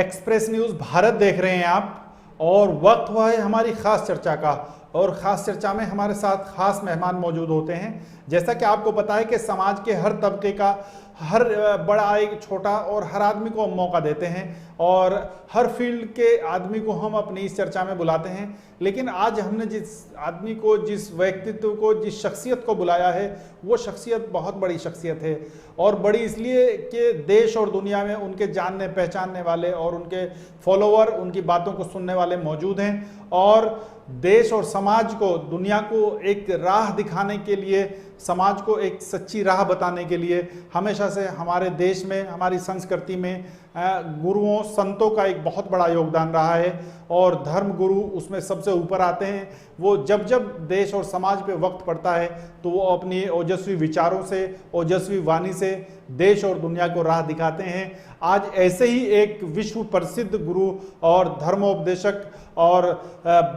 Express news Bharat देख रहे हैं आप, और वक्त हुआ है हमारी खास चर्चा का। और ख़ास चर्चा में हमारे साथ खास मेहमान मौजूद होते हैं। जैसा कि आपको पता है कि समाज के हर तबके का, हर बड़ा एक छोटा और हर आदमी को हम मौका देते हैं और हर फील्ड के आदमी को हम अपनी इस चर्चा में बुलाते हैं। लेकिन आज हमने जिस आदमी को, जिस व्यक्तित्व को, जिस शख्सियत को बुलाया है, वो शख्सियत बहुत बड़ी शख्सियत है। और बड़ी इसलिए कि देश और दुनिया में उनके जानने पहचानने वाले और उनके फॉलोवर, उनकी बातों को सुनने वाले मौजूद हैं। और देश और समाज को, दुनिया को एक राह दिखाने के लिए, समाज को एक सच्ची राह बताने के लिए हमेशा से हमारे देश में, हमारी संस्कृति में गुरुओं, संतों का एक बहुत बड़ा योगदान रहा है। और धर्म गुरु उसमें सबसे ऊपर आते हैं। वो जब जब देश और समाज पे वक्त पड़ता है तो वो अपनी ओजस्वी विचारों से, ओजस्वी वाणी से देश और दुनिया को राह दिखाते हैं। आज ऐसे ही एक विश्व प्रसिद्ध गुरु और धर्मोपदेशक और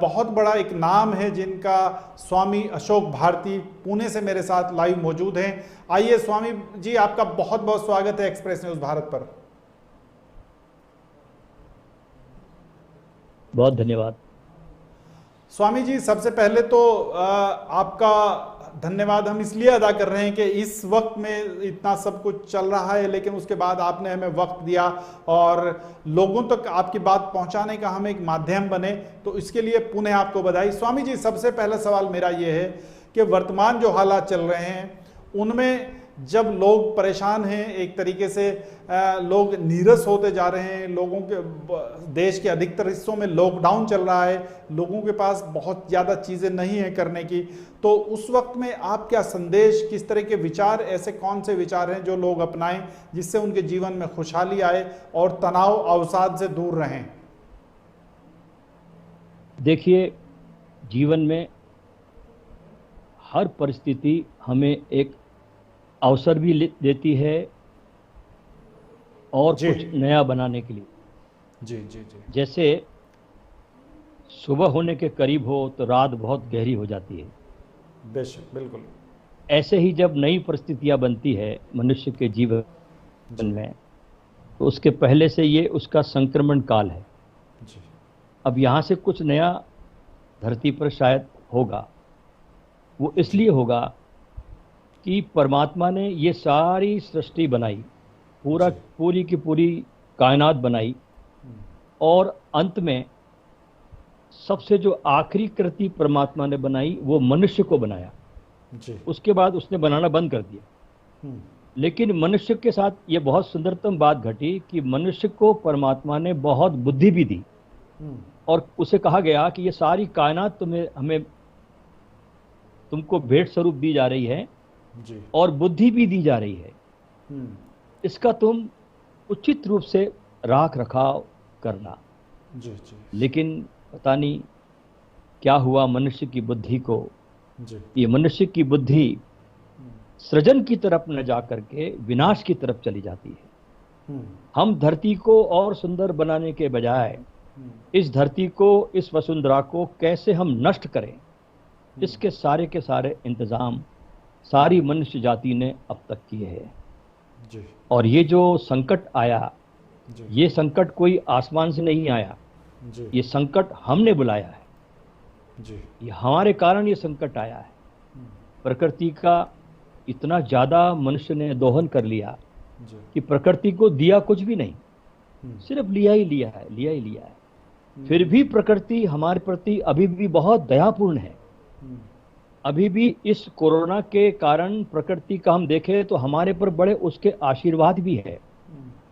बहुत बड़ा एक नाम है जिनका स्वामी अशोक भारती पुणे से मेरे साथ लाइव मौजूद हैं। आइए स्वामी जी, आपका बहुत बहुत स्वागत है एक्सप्रेस न्यूज़ भारत पर। बहुत धन्यवाद स्वामी जी। सबसे पहले तो आपका धन्यवाद हम इसलिए अदा कर रहे हैं कि इस वक्त में इतना सब कुछ चल रहा है, लेकिन उसके बाद आपने हमें वक्त दिया और लोगों तक आपकी बात पहुंचाने का हम एक माध्यम बने, तो इसके लिए पुनः आपको बधाई। स्वामी जी, सबसे पहला सवाल मेरा ये है कि वर्तमान जो हालात चल रहे हैं उनमें जब लोग परेशान हैं, एक तरीके से लोग नीरस होते जा रहे हैं, लोगों के, देश के अधिकतर हिस्सों में लॉकडाउन चल रहा है, लोगों के पास बहुत ज़्यादा चीज़ें नहीं हैं करने की, तो उस वक्त में आप क्या संदेश, किस तरह के विचार, ऐसे कौन से विचार हैं जो लोग अपनाएं जिससे उनके जीवन में खुशहाली आए और तनाव अवसाद से दूर रहें? देखिए, जीवन में हर परिस्थिति हमें एक अवसर भी देती है और कुछ नया बनाने के लिए। जी जी जी। जैसे सुबह होने के करीब हो तो रात बहुत गहरी हो जाती है। बेशक, बिल्कुल। ऐसे ही जब नई परिस्थितियां बनती है मनुष्य के जीवन में, तो उसके पहले से ये उसका संक्रमण काल है। जी। अब यहाँ से कुछ नया धरती पर शायद होगा। वो इसलिए होगा कि परमात्मा ने ये सारी सृष्टि बनाई, पूरी की पूरी कायनात बनाई, और अंत में सबसे जो आखिरी कृति परमात्मा ने बनाई वो मनुष्य को बनाया। जी। उसके बाद उसने बनाना बंद कर दिया। लेकिन मनुष्य के साथ ये बहुत सुंदरतम बात घटी कि मनुष्य को परमात्मा ने बहुत बुद्धि भी दी, और उसे कहा गया कि ये सारी कायनात तुमको भेंट स्वरूप दी जा रही है जी। और बुद्धि भी दी जा रही है। इसका तुम उचित रूप से राख रखाव करना। जी जी। लेकिन पता नहीं क्या हुआ मनुष्य की बुद्धि को। जी। ये मनुष्य की बुद्धि सृजन की तरफ न जा करके विनाश की तरफ चली जाती है। हम धरती को और सुंदर बनाने के बजाय इस धरती को, इस वसुंधरा को कैसे हम नष्ट करें, इसके सारे के सारे इंतजाम सारी मनुष्य जाति ने अब तक किए हैं। और ये जो संकट आया, ये संकट कोई आसमान से नहीं आया, ये संकट हमने बुलाया है। ये हमारे कारण ये संकट आया है। प्रकृति का इतना ज़्यादा मनुष्य ने दोहन कर लिया कि प्रकृति को दिया कुछ भी नहीं, सिर्फ लिया ही लिया है, लिया ही लिया है। फिर भी प्रकृति हमारे प्रति अभी भी बहुत दयापूर्ण है। अभी भी इस कोरोना के कारण प्रकृति का हम देखें तो हमारे पर बड़े उसके आशीर्वाद भी है,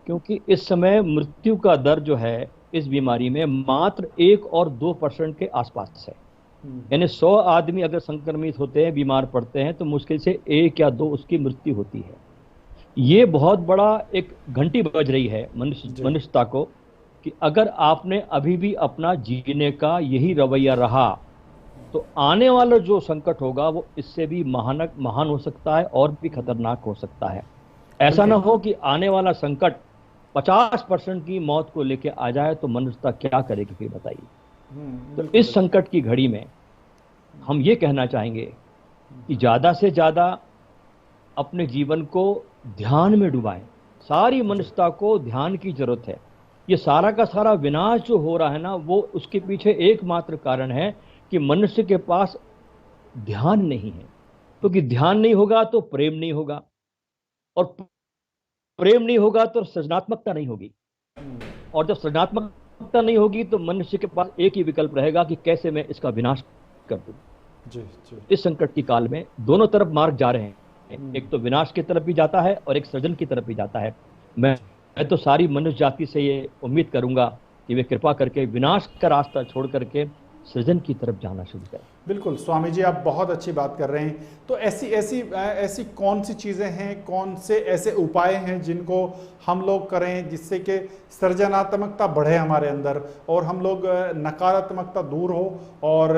क्योंकि इस समय मृत्यु का दर जो है इस बीमारी में मात्र 1 और 2% के आसपास है। यानी 100 आदमी अगर संक्रमित होते हैं, बीमार पड़ते हैं, तो मुश्किल से 1 या 2 उसकी मृत्यु होती है। ये बहुत बड़ा एक घंटी बज रही है मनुष्यता को कि अगर आपने अभी भी अपना जीने का यही रवैया रहा तो आने वाला जो संकट होगा वो इससे भी महान हो सकता है और भी खतरनाक हो सकता है। ऐसा ना हो कि आने वाला संकट 50% की मौत को लेके आ जाए तो मनुष्यता क्या करेगी, फिर बताइए। तो इस संकट की घड़ी में हम ये कहना चाहेंगे कि ज़्यादा से ज़्यादा अपने जीवन को ध्यान में डुबाएं। सारी मनुष्यता को ध्यान की जरूरत है। ये सारा का सारा विनाश जो हो रहा है ना, वो उसके पीछे एकमात्र कारण है कि मनुष्य के पास ध्यान नहीं है। क्योंकि ध्यान नहीं होगा तो प्रेम नहीं होगा, और प्रेम नहीं होगा तो सृजनात्मकता नहीं होगी, और जब सृजनात्मकता नहीं होगी तो मनुष्य के पास एक ही विकल्प रहेगा कि कैसे मैं इसका विनाश कर दूं। जी जी। इस संकट की काल में दोनों तरफ मार्ग जा रहे हैं, एक तो विनाश की तरफ भी जाता है और एक सृजन की तरफ भी जाता है। मैं तो सारी मनुष्य जाति से ये उम्मीद करूंगा कि वे कृपा करके विनाश का रास्ता छोड़ करके सृजन की तरफ जाना शुरू करें। बिल्कुल स्वामी जी, आप बहुत अच्छी बात कर रहे हैं। तो ऐसी ऐसी ऐसी कौन सी चीज़ें हैं, कौन से ऐसे उपाय हैं जिनको हम लोग करें जिससे कि सृजनात्मकता बढ़े हमारे अंदर, और हम लोग नकारात्मकता दूर हो, और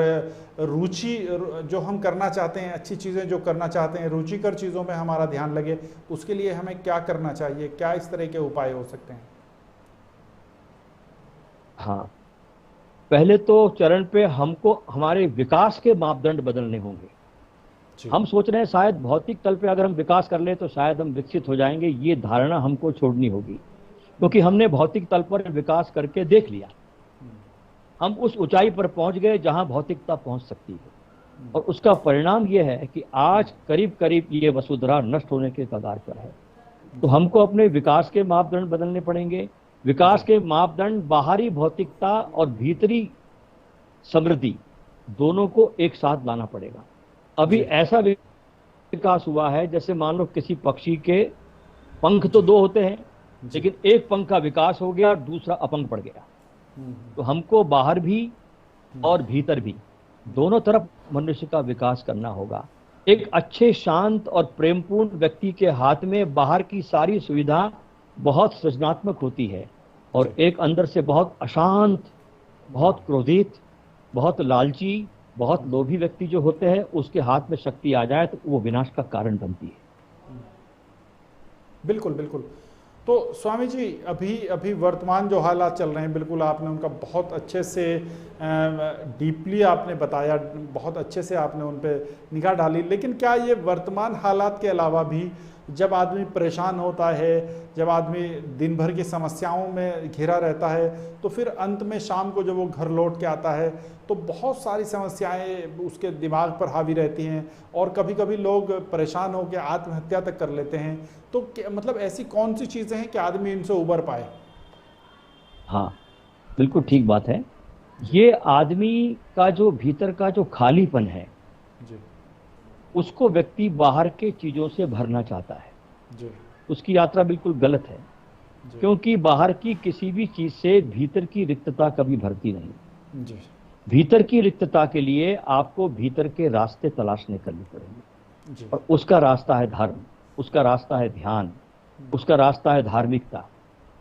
रुचि जो हम करना चाहते हैं, अच्छी चीज़ें जो करना चाहते हैं, रुचिकर चीज़ों में हमारा ध्यान लगे, उसके लिए हमें क्या करना चाहिए? क्या इस तरह के उपाय हो सकते हैं? हाँ, पहले तो चरण पे हमको हमारे विकास के मापदंड बदलने होंगे। हम सोच रहे हैं शायद भौतिक तल पे अगर हम विकास कर ले तो शायद हम विकसित हो जाएंगे, ये धारणा हमको छोड़नी होगी, क्योंकि हमने भौतिक तल पर विकास करके देख लिया। हम उस ऊंचाई पर पहुंच गए जहां भौतिकता पहुंच सकती है, और उसका परिणाम यह है कि आज करीब करीब ये वसुंधरा नष्ट होने के कगार पर है। तो हमको अपने विकास के मापदंड बदलने पड़ेंगे। विकास के मापदंड बाहरी भौतिकता और भीतरी समृद्धि दोनों को एक साथ लाना पड़ेगा। अभी ऐसा विकास हुआ है जैसे मान लो किसी पक्षी के पंख तो दो होते हैं, लेकिन एक पंख का विकास हो गया और दूसरा अपंग पड़ गया। तो हमको बाहर भी और भीतर भी दोनों तरफ मनुष्य का विकास करना होगा। एक अच्छे शांत और प्रेमपूर्ण व्यक्ति के हाथ में बाहर की सारी सुविधा बहुत सृजनात्मक होती है, और एक अंदर से बहुत अशांत, बहुत क्रोधित, बहुत लालची, बहुत लोभी व्यक्ति जो होते हैं, उसके हाथ में शक्ति आ जाए तो वो विनाश का कारण बनती है। बिल्कुल बिल्कुल। तो स्वामी जी, अभी वर्तमान जो हालात चल रहे हैं, बिल्कुल आपने उनका बहुत अच्छे से डीपली आपने बताया, बहुत अच्छे से आपने उन पर निगाह डाली। लेकिन क्या ये वर्तमान हालात के अलावा भी जब आदमी परेशान होता है, जब आदमी दिन भर की समस्याओं में घिरा रहता है, तो फिर अंत में शाम को जब वो घर लौट के आता है तो बहुत सारी समस्याएं उसके दिमाग पर हावी रहती हैं, और कभी कभी लोग परेशान होकर आत्महत्या तक कर लेते हैं। तो मतलब ऐसी कौन सी चीज़ें हैं कि आदमी इनसे उबर पाए? हाँ, बिल्कुल ठीक बात है। ये आदमी का जो भीतर का जो खालीपन है जी, उसको व्यक्ति बाहर के चीजों से भरना चाहता है जी। उसकी यात्रा बिल्कुल गलत है, क्योंकि बाहर की किसी भी चीज से भीतर की रिक्तता कभी भरती नहीं जी। भीतर की रिक्तता के लिए आपको भीतर के रास्ते तलाशने करने पड़ेंगे जी। और उसका रास्ता है धर्म, उसका रास्ता है ध्यान, उसका रास्ता है धार्मिकता।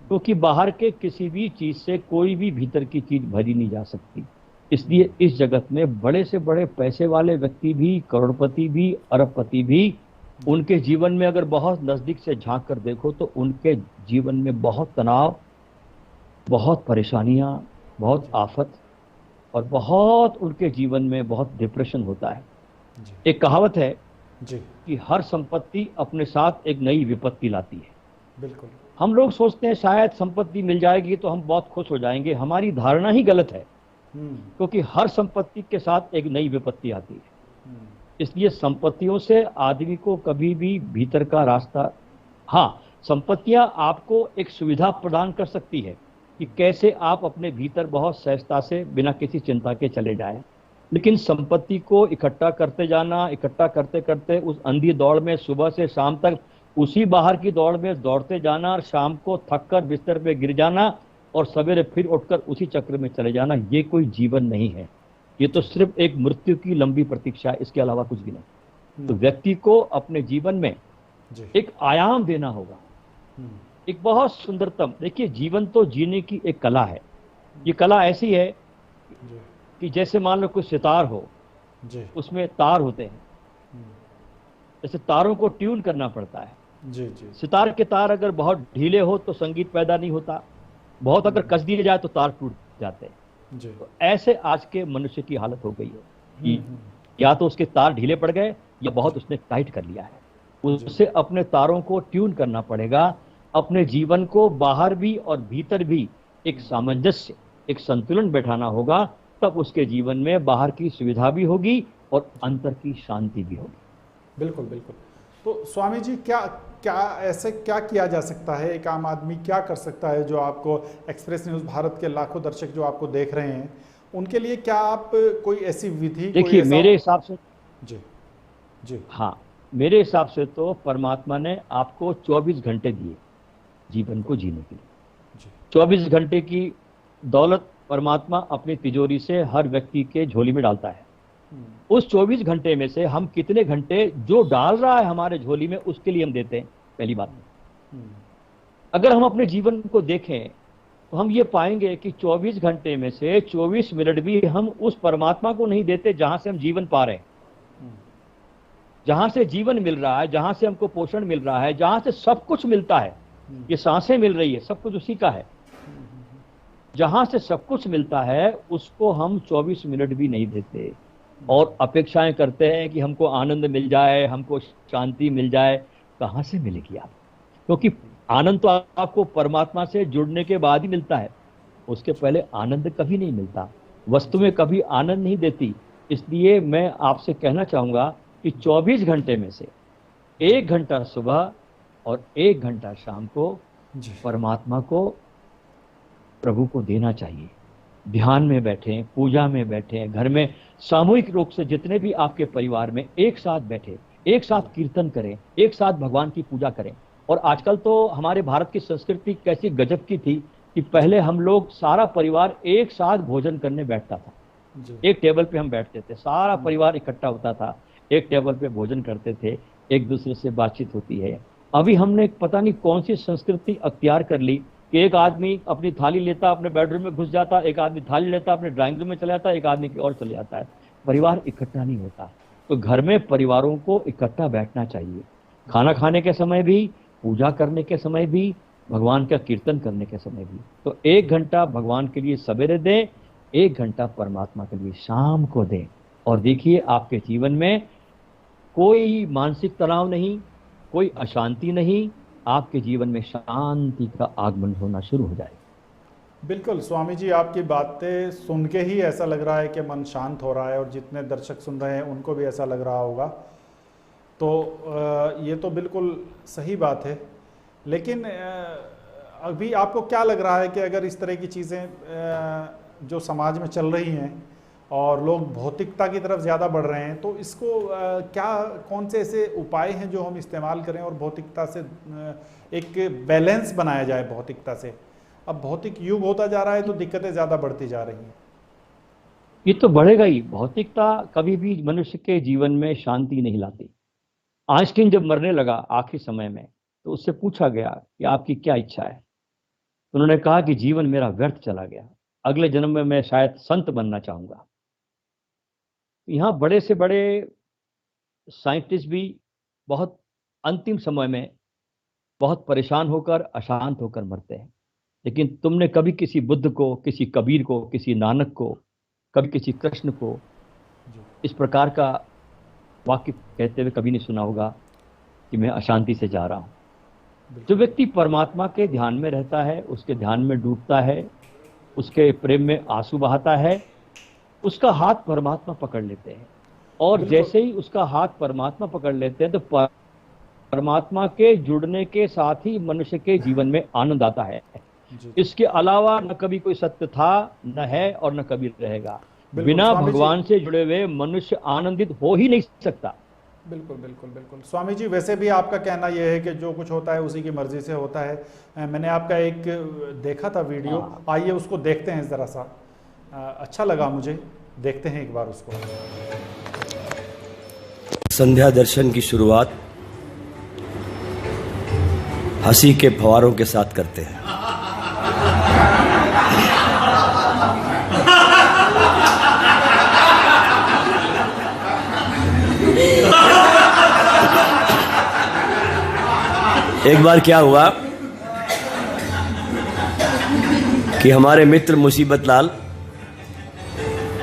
क्योंकि बाहर के किसी भी चीज से कोई भी भीतर की चीज भरी नहीं जा सकती। इसलिए इस जगत में बड़े से बड़े पैसे वाले व्यक्ति भी, करोड़पति भी, अरबपति भी, उनके जीवन में अगर बहुत नजदीक से झांक कर देखो तो उनके जीवन में बहुत तनाव, बहुत परेशानियां, बहुत आफत, और बहुत उनके जीवन में बहुत डिप्रेशन होता है। एक कहावत है जी कि हर संपत्ति अपने साथ एक नई विपत्ति लाती है। बिल्कुल। हम लोग सोचते हैं शायद संपत्ति मिल जाएगी तो हम बहुत खुश हो जाएंगे। हमारी धारणा ही गलत है, क्योंकि हर संपत्ति के साथ एक नई विपत्ति आती है। इसलिए संपत्तियों से आदमी को कभी भी भीतर का रास्ता, हाँ, संपत्तियां आपको एक सुविधा प्रदान कर सकती है कि कैसे आप अपने भीतर बहुत सहजता से बिना किसी चिंता के चले जाएं। लेकिन संपत्ति को इकट्ठा करते जाना, इकट्ठा करते करते उस अंधी दौड़ में सुबह से शाम तक उसी बाहर की दौड़ में दौड़ते जाना, और शाम को थक कर बिस्तर पे गिर जाना और सवेरे फिर उठकर उसी चक्र में चले जाना, ये कोई जीवन नहीं है। ये तो सिर्फ एक मृत्यु की लंबी प्रतीक्षा है, इसके अलावा कुछ भी नहीं। तो व्यक्ति को अपने जीवन में एक आयाम देना होगा, एक बहुत सुंदरतम। देखिए, जीवन तो जीने की एक कला है। ये कला ऐसी है कि जैसे मान लो कोई सितार हो, उसमें तार होते हैं, जैसे तारों को ट्यून करना पड़ता है जी। सितार के तार अगर बहुत ढीले हो तो संगीत पैदा नहीं होता, बहुत अगर कस दिए जाए तो तार टूट जाते हैं जी। तो ऐसे आज के मनुष्य की हालत हो गई है कि या तो उसके तार ढीले पड़ गए या बहुत उसने टाइट कर लिया है। उससे अपने तारों को ट्यून करना पड़ेगा, अपने जीवन को बाहर भी और भीतर भी एक सामंजस्य, एक संतुलन बैठाना होगा, तब उसके जीवन में बाहर की सुविधा भी होगी और अंतर की शांति भी होगी। बिल्कुल बिल्कुल। तो स्वामी जी, क्या किया जा सकता है, एक आम आदमी क्या कर सकता है, जो आपको एक्सप्रेस न्यूज़ भारत के लाखों दर्शक जो आपको देख रहे हैं, उनके लिए क्या आप कोई ऐसी विधि? देखिए, मेरे हिसाब से जी जी, हाँ, मेरे हिसाब से तो परमात्मा ने आपको 24 घंटे दिए जीवन को जीने के लिए। 24 घंटे की दौलत परमात्मा अपनी तिजोरी से हर व्यक्ति के झोली में डालता है। उस 24 घंटे में से हम कितने घंटे जो डाल रहा है हमारे झोली में, उसके लिए हम देते हैं, पहली बात। अगर हम अपने जीवन को देखें तो हम ये पाएंगे कि 24 घंटे में से 24 मिनट भी हम उस परमात्मा को नहीं देते जहां से हम जीवन पा रहे हैं, जहां से जीवन मिल रहा है, जहां से हमको पोषण मिल रहा है, जहां से सब कुछ मिलता है। ये सांसें मिल रही है, सब कुछ उसी का है। जहां से सब कुछ मिलता है उसको हम 24 मिनट भी नहीं देते और अपेक्षाएं करते हैं कि हमको आनंद मिल जाए, हमको शांति मिल जाए। कहां से मिलेगी आप? क्योंकि आनंद तो आपको परमात्मा से जुड़ने के बाद ही मिलता है, उसके पहले आनंद कभी नहीं मिलता। वस्तुएं कभी आनंद नहीं देती। इसलिए मैं आपसे कहना चाहूंगा कि 24 घंटे में से 1 घंटा सुबह और 1 घंटा शाम को परमात्मा को, प्रभु को देना चाहिए। ध्यान में बैठें, पूजा में बैठें, घर में सामूहिक रूप से जितने भी आपके परिवार में एक साथ बैठे, एक साथ कीर्तन करें, एक साथ भगवान की पूजा करें। और आजकल तो हमारे भारत की संस्कृति कैसी गजब की थी कि पहले हम लोग सारा परिवार एक साथ भोजन करने बैठता था। एक टेबल पे हम बैठते थे, सारा परिवार इकट्ठा होता था, एक टेबल पे भोजन करते थे, एक दूसरे से बातचीत होती है। अभी हमने पता नहीं कौन सी संस्कृति अख्तियार कर ली कि एक आदमी अपनी थाली लेता, अपने बेडरूम में घुस जाता, एक आदमी थाली लेता, अपने ड्राइंग रूम में चला जाता, एक आदमी की और चले जाता है। परिवार इकट्ठा नहीं होता। तो घर में परिवारों को इकट्ठा बैठना चाहिए, खाना खाने के समय भी, पूजा करने के समय भी, भगवान का कीर्तन करने के समय भी। तो 1 घंटा भगवान के लिए सवेरे दें, 1 घंटा परमात्मा के लिए शाम को दें, और देखिए आपके जीवन में कोई मानसिक तनाव नहीं, कोई अशांति नहीं, आपके जीवन में शांति का आगमन होना शुरू हो जाएगा। बिल्कुल स्वामी जी, आपकी बातें सुन के ही ऐसा लग रहा है कि मन शांत हो रहा है, और जितने दर्शक सुन रहे हैं उनको भी ऐसा लग रहा होगा। तो ये तो बिल्कुल सही बात है। लेकिन अभी आपको क्या लग रहा है कि अगर इस तरह की चीज़ें जो समाज में चल रही हैं और लोग भौतिकता की तरफ ज़्यादा बढ़ रहे हैं, तो इसको कौन से ऐसे उपाय हैं जो हम इस्तेमाल करें और भौतिकता से एक बैलेंस बनाया जाए भौतिकता से? अब भौतिक युग होता जा रहा है तो दिक्कतें ज़्यादा बढ़ती जा रही हैं। ये तो बढ़ेगा ही। भौतिकता कभी भी मनुष्य के जीवन में शांति नहीं लाती। आइंस्टीन जब मरने लगा आखिरी समय में, तो उससे पूछा गया कि आपकी क्या इच्छा है? तो उन्होंने कहा कि जीवन मेरा व्यर्थ चला गया, अगले जन्म में मैं शायद संत बनना चाहूँगा। यहाँ बड़े से बड़े साइंटिस्ट भी बहुत अंतिम समय में बहुत परेशान होकर, अशांत होकर मरते हैं। लेकिन तुमने कभी किसी बुद्ध को, किसी कबीर को, किसी नानक को, कभी किसी कृष्ण को इस प्रकार का वाक्य कहते हुए कभी नहीं सुना होगा कि मैं अशांति से जा रहा हूँ। जो व्यक्ति परमात्मा के ध्यान में रहता है, उसके ध्यान में डूबता है, उसके प्रेम में आंसू बहाता है, उसका हाथ परमात्मा पकड़ लेते हैं। और जैसे ही उसका हाथ परमात्मा पकड़ लेते हैं तो परमात्मा के जुड़ने के साथ ही मनुष्य के जीवन में आनंद आता है। इसके अलावा न कभी कोई सत्य था, न है और न कभी रहेगा। बिना भगवान से जुड़े हुए मनुष्य आनंदित हो ही नहीं सकता। बिल्कुल बिल्कुल बिल्कुल स्वामी जी, वैसे भी आपका कहना यह है कि जो कुछ होता है उसी की मर्जी से होता है। मैंने आपका एक देखा था वीडियो, आइए उसको देखते हैं ज़रा सा। अच्छा लगा मुझे, देखते हैं एक बार उसको। संध्या दर्शन की शुरुआत हंसी के फव्वारों के साथ करते हैं। एक बार क्या हुआ कि हमारे मित्र मुसीबत लाल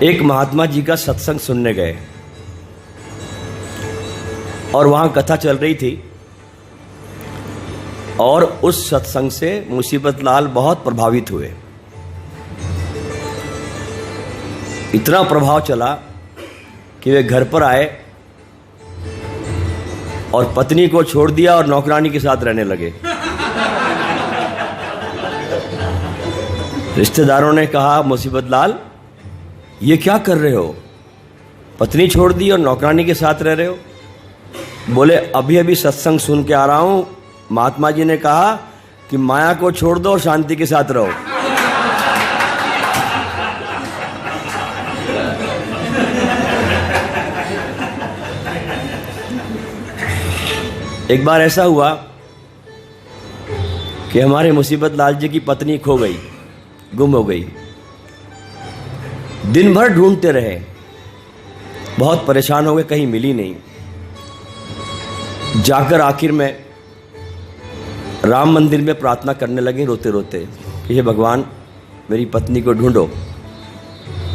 एक महात्मा जी का सत्संग सुनने गए और वहां कथा चल रही थी, और उस सत्संग से मुसीबत लाल बहुत प्रभावित हुए। इतना प्रभाव चला कि वे घर पर आए और पत्नी को छोड़ दिया और नौकरानी के साथ रहने लगे। रिश्तेदारों ने कहा, मुसीबत लाल ये क्या कर रहे हो, पत्नी छोड़ दी और नौकरानी के साथ रह रहे हो? बोले, अभी अभी सत्संग सुन के आ रहा हूं, महात्मा जी ने कहा कि माया को छोड़ दो और शांति के साथ रहो। एक बार ऐसा हुआ कि हमारे मुसीबत लाल जी की पत्नी खो गई, गुम हो गई। दिन भर ढूंढते रहे, बहुत परेशान हो गए, कहीं मिली नहीं। जाकर आखिर में राम मंदिर में प्रार्थना करने लगे रोते रोते कि हे भगवान मेरी पत्नी को ढूंढो।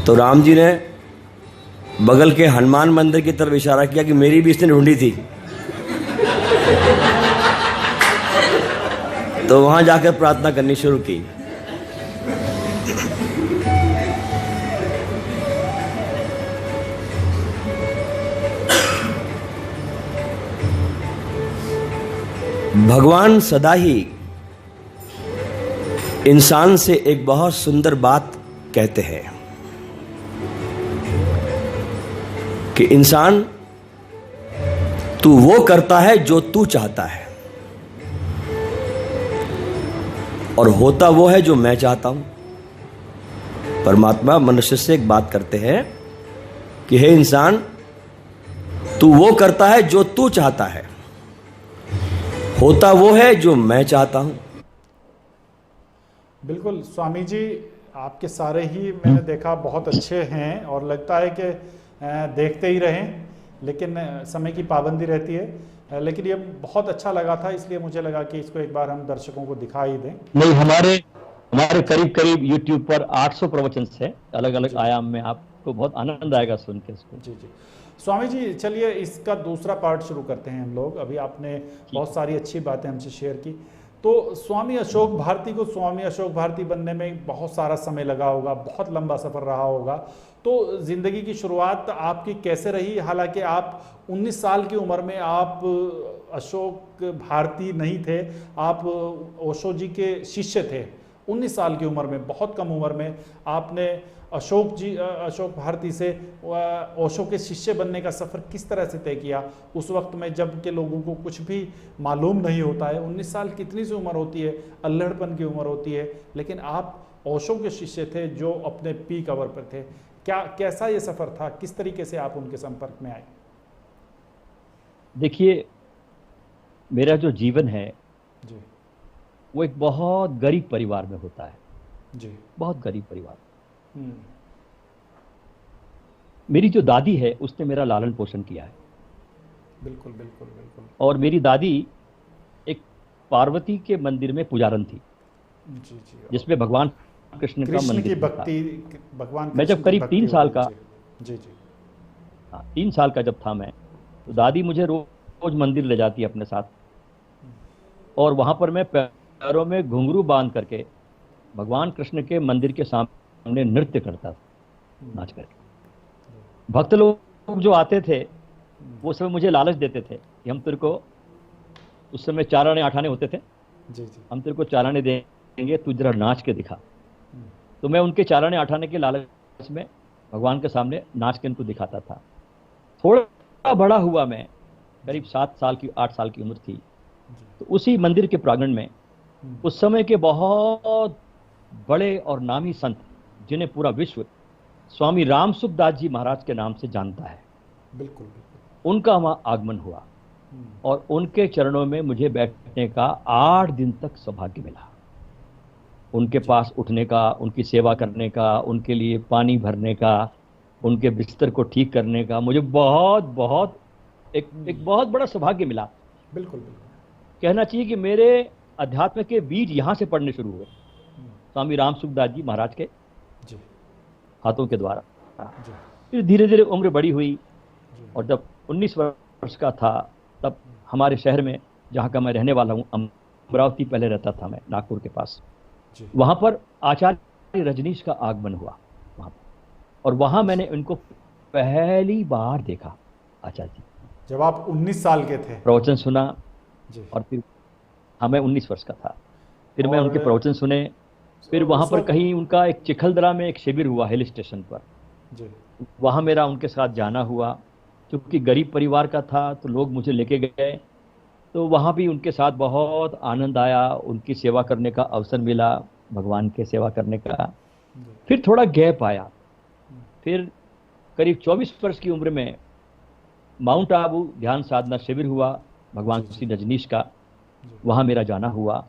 तो राम जी ने बगल के हनुमान मंदिर की तरफ इशारा किया कि मेरी भी इसने ढूंढी थी। तो वहां जाकर प्रार्थना करनी शुरू की। भगवान सदा ही इंसान से एक बहुत सुंदर बात कहते हैं कि इंसान तू वो करता है जो तू चाहता है और होता वो है जो मैं चाहता हूं। परमात्मा मनुष्य से एक बात करते हैं कि हे इंसान तू वो करता है जो तू चाहता है, होता वो है जो मैं चाहता हूं। बिल्कुल स्वामी जी, आपके सारे ही मैंने देखा बहुत अच्छे हैं और लगता है कि देखते ही रहें, लेकिन समय की पाबंदी रहती है। लेकिन ये बहुत अच्छा लगा था, इसलिए मुझे लगा कि इसको एक बार हम दर्शकों को दिखा ही दें। नहीं, हमारे करीब करीब YouTube पर 800 प्रवचन है अलग अलग आयाम में, आपको बहुत आनंद आएगा सुन के इसको। जी जी स्वामी जी, चलिए इसका दूसरा पार्ट शुरू करते हैं हम लोग। अभी आपने बहुत सारी अच्छी बातें हमसे शेयर की। तो स्वामी अशोक भारती को स्वामी अशोक भारती बनने में बहुत सारा समय लगा होगा, बहुत लंबा सफ़र रहा होगा। तो ज़िंदगी की शुरुआत आपकी कैसे रही? हालांकि आप 19 साल की उम्र में आप अशोक भारती नहीं थे, आप ओशो जी के शिष्य थे। 19 साल की उम्र में, बहुत कम उम्र में आपने अशोक भारती से ओशो के शिष्य बनने का सफ़र किस तरह से तय किया? उस वक्त में जब के लोगों को कुछ भी मालूम नहीं होता है, 19 साल कितनी सी उम्र होती है, अल्हड़पन की उम्र होती है, लेकिन आप ओशो के शिष्य थे जो अपने पीक आवर पर थे। कैसा ये सफ़र था? किस तरीके से आप उनके संपर्क में आए? देखिए, मेरा जो जीवन है जी, वो एक बहुत गरीब परिवार में होता है जी, बहुत गरीब परिवार। मेरी जो दादी है उसने मेरा लालन पोषण किया है। बिल्कुल बिल्कुल बिल्कुल। और मेरी दादी एक पार्वती के मंदिर में पुजारन थी, जी जी, जिसमें भगवान कृष्ण का कृष्ण की मंदिर भक्ति, भगवान मैं जब करीब 3 साल का, जी जी, हाँ 3 साल का जब था मैं, तो दादी मुझे रोज मंदिर ले जाती अपने साथ, और वहां पर मैं पैरों में घुंघरू बांध करके भगवान कृष्ण के मंदिर के सामने नृत्य करता था, नाच करके। भक्त लोग जो आते थे वो सब मुझे लालच देते थे कि हम तेरे को, उस समय 4 आने 8 आने होते थे, जी जी, हम तेरे को 4 आने देंगे, तू जरा नाच के दिखा। तो मैं उनके 4 आने 8 आने के लालच में भगवान के सामने नाच के उनको दिखाता था। थोड़ा बड़ा हुआ मैं, करीब 7 साल की 8 साल की उम्र थी, तो उसी मंदिर के प्रांगण में उस समय के बहुत बड़े और नामी संत, जिन्हें पूरा विश्व स्वामी राम सुखदास जी महाराज के नाम से जानता है, बिल्कुल बिल्कुल, उनका वहां आगमन हुआ और उनके चरणों में मुझे बैठने का 8 दिन तक सौभाग्य मिला। उनके पास उठने का, उनकी सेवा करने का, उनके लिए पानी भरने का, उनके बिस्तर को ठीक करने का मुझे बहुत एक बहुत बड़ा सौभाग्य मिला। बिल्कुल बिल्कुल। कहना चाहिए कि मेरे अध्यात्म के बीज यहाँ से पड़ने शुरू हुए, स्वामी राम सुखदास जी महाराज के जी, हाथों के द्वारा। जी, फिर धीरे धीरे उम्र बड़ी हुई और जब 19 वर्ष का था तब हमारे शहर में, जहाँ का मैं रहने वाला हूँ, अमरावती पहले रहता था मैं, नागपुर के पास, जी, वहाँ पर आचार्य रजनीश का आगमन हुआ वहाँ पर। और वहां मैंने उनको पहली बार देखा आचार्य जी। जब आप 19 साल के थे? प्रवचन सुना जी। और फिर हाँ, मैं 19 वर्ष का था। फिर मैं और उनके प्रवचन सुने। फिर वहां उस पर वक्त कहीं उनका एक चिखलदरा में एक शिविर हुआ हिल स्टेशन पर। जी। वहां मेरा उनके साथ जाना हुआ। क्योंकि गरीब परिवार का था तो लोग मुझे लेके गए, तो वहां भी उनके साथ बहुत आनंद आया, उनकी सेवा करने का अवसर मिला, भगवान के सेवा करने का। जी। फिर थोड़ा गैप आया। फिर करीब 24 वर्ष की उम्र में माउंट आबू ध्यान साधना शिविर हुआ भगवान जी। श्री रजनीश का। जी। वहां मेरा जाना हुआ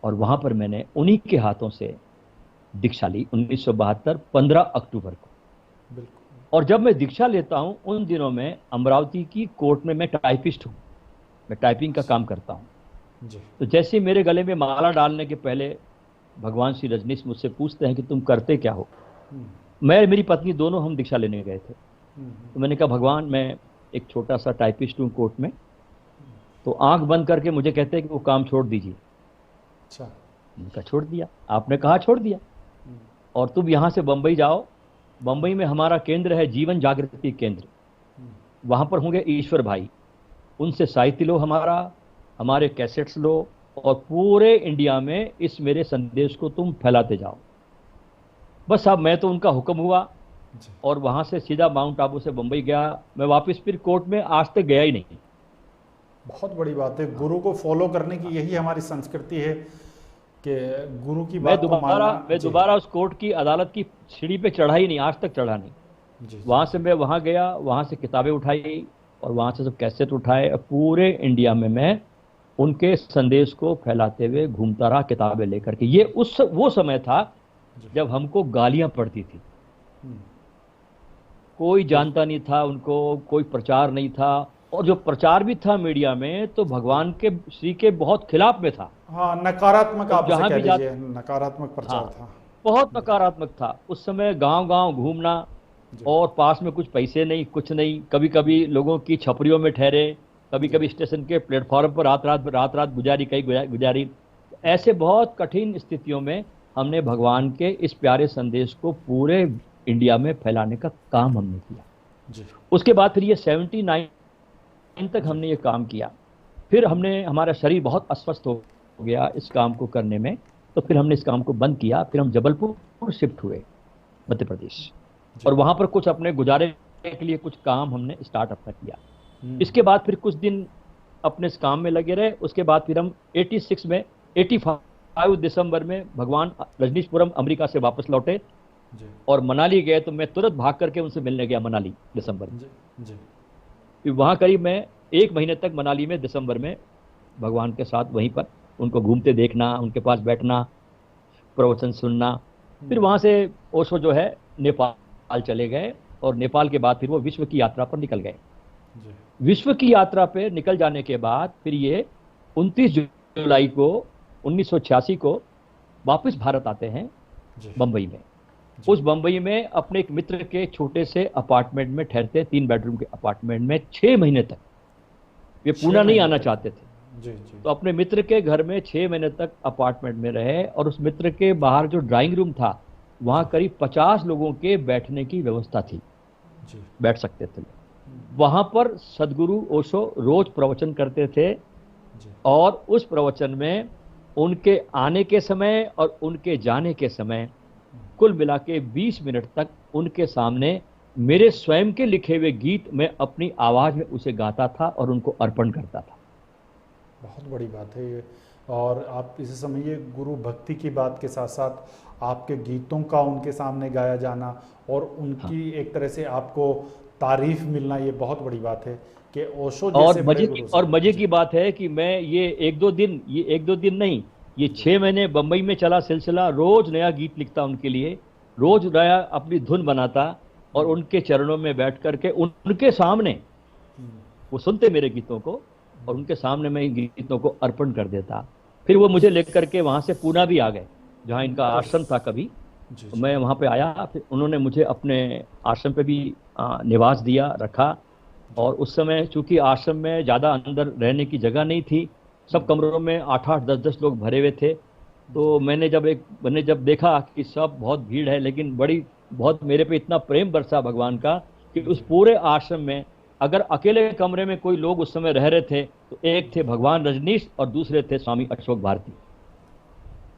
और वहां पर मैंने उन्हीं के हाथों से दीक्षा ली 1972 15 अक्टूबर को। बिल्कुल। और जब मैं दीक्षा लेता हूं उन दिनों में अमरावती की कोर्ट में मैं टाइपिस्ट हूं, मैं टाइपिंग का काम करता हूं। जी। तो जैसे ही मेरे गले में माला डालने के पहले भगवान श्री रजनीश मुझसे पूछते हैं कि तुम करते क्या हो। मैं मेरी पत्नी दोनों हम दीक्षा लेने गए थे। तो मैंने कहा भगवान मैं एक छोटा सा टाइपिस्ट हूँ कोर्ट में। तो आंख बंद करके मुझे कहते हैं कि वो काम छोड़ दीजिए। अच्छा। उनका छोड़ दिया, आपने कहा छोड़ दिया। और तुम यहाँ से बंबई जाओ, बंबई में हमारा केंद्र है जीवन जागृति केंद्र, वहां पर होंगे ईश्वर भाई, उनसे साहित्य लो, हमारे कैसेट्स लो और पूरे इंडिया में इस मेरे संदेश को तुम फैलाते जाओ। बस अब मैं तो उनका हुक्म हुआ और वहां से सीधा माउंट आबू से बंबई गया। मैं वापस फिर कोर्ट में आज तक गया ही नहीं। बहुत बड़ी बात है, गुरु को फॉलो करने की यही हमारी संस्कृति है कि गुरु की मैं बात को मानना। दोबारा उस कोर्ट की अदालत की सीढ़ी पे चढ़ा ही नहीं, आज तक चढ़ा नहीं। वहां से मैं वहां गया, वहां से किताबें उठाई और वहां से सब कैसेट उठाए। पूरे इंडिया में मैं उनके संदेश को फैलाते हुए घूमता रहा किताबें लेकर के। ये वो समय था जब हमको गालियां पड़ती थी, कोई जानता नहीं था उनको, कोई प्रचार नहीं था। और जो प्रचार भी था मीडिया में तो भगवान के श्री के बहुत खिलाफ में था। हाँ, नकारात्मक, आप जहां भी लीजिए नकारात्मक प्रचार था। बहुत नकारात्मक था उस समय। गांव गांव घूमना और पास में कुछ पैसे नहीं, कुछ नहीं। कभी कभी लोगों की छपरियों में ठहरे, कभी कभी स्टेशन के प्लेटफॉर्म पर रात रात गुजारी, कहीं गुजारी। ऐसे बहुत कठिन स्थितियों में हमने भगवान के इस प्यारे संदेश को पूरे इंडिया में फैलाने का काम हमने किया। जी। उसके बाद फिर ये 79 तक हमने ये काम किया। फिर हमारा शरीर बहुत अस्वस्थ हो गया इस काम को करने में, तो फिर हमने इस काम को बंद किया। फिर हम जबलपुर शिफ्ट हुए मध्य प्रदेश और वहां पर कुछ अपने गुजारे के लिए कुछ काम हमने स्टार्ट अपना किया। इसके बाद फिर कुछ दिन अपने इस काम में लगे रहे। उसके बाद फिर हम 85 दिसंबर में भगवान रजनीशपुरम अमेरिका से वापस लौटे और मनाली गए। तो मैं तुरंत भाग करके उनसे मिलने गया मनाली दिसंबर में। फिर वहाँ करीब मैं 1 महीने तक मनाली में दिसंबर में भगवान के साथ वहीं पर उनको घूमते देखना, उनके पास बैठना, प्रवचन सुनना। फिर वहाँ से ओशो जो है नेपाल चले गए और नेपाल के बाद फिर वो विश्व की यात्रा पर निकल गए। विश्व की यात्रा पे निकल जाने के बाद फिर ये 29 जुलाई को 1986 को वापस भारत आते हैं बंबई में। उस बंबई में अपने एक मित्र के छोटे से अपार्टमेंट में ठहरते, 3 बेडरूम के अपार्टमेंट में 6 महीने तक। वे पुणे नहीं आना चाहते थे। तो अपने मित्र के घर में 6 महीने तक अपार्टमेंट में रहे और उस मित्र के बाहर जो ड्राइंग रूम था वहाँ करीब 50 लोगों के बैठने की व्यवस्था थी, बैठ सकते थे। वहाँ पर सदगुरु ओशो रोज प्रवचन करते थे और उस प्रवचन में उनके आने के समय और उनके जाने के समय कुल मिला के 20 मिनट तक उनके सामने मेरे स्वयं के लिखे हुए गीत मैं अपनी आवाज में उसे गाता था और उनको अर्पण करता था। बहुत बड़ी बात है ये। और आप इसे समझिए, गुरु भक्ति की बात के साथ साथ आपके गीतों का उनके सामने गाया जाना और उनकी एक तरह से आपको तारीफ मिलना, ये बहुत बड़ी बात है कि ओशो जैसे मजे की बात है कि मैं ये एक दो दिन नहीं, ये 6 महीने बंबई में चला सिलसिला। रोज नया गीत लिखता उनके लिए, रोज नया अपनी धुन बनाता और उनके चरणों में बैठ करके उनके सामने वो सुनते मेरे गीतों को और उनके सामने मैं इन गीतों को अर्पण कर देता। फिर वो मुझे लेकर के वहां से पूना भी आ गए जहाँ इनका आश्रम था कभी। तो मैं वहां पे आया, फिर उन्होंने मुझे अपने आश्रम पे भी निवास दिया, रखा। और उस समय चूंकि आश्रम में ज़्यादा अंदर रहने की जगह नहीं थी, सब कमरों में 8-8, 10-10 लोग भरे हुए थे। तो मैंने जब देखा कि सब बहुत भीड़ है लेकिन बड़ी बहुत मेरे पे इतना प्रेम बरसा भगवान का कि उस पूरे आश्रम में अगर अकेले कमरे में कोई लोग उस समय रह रहे थे तो एक थे भगवान रजनीश और दूसरे थे स्वामी अशोक भारती।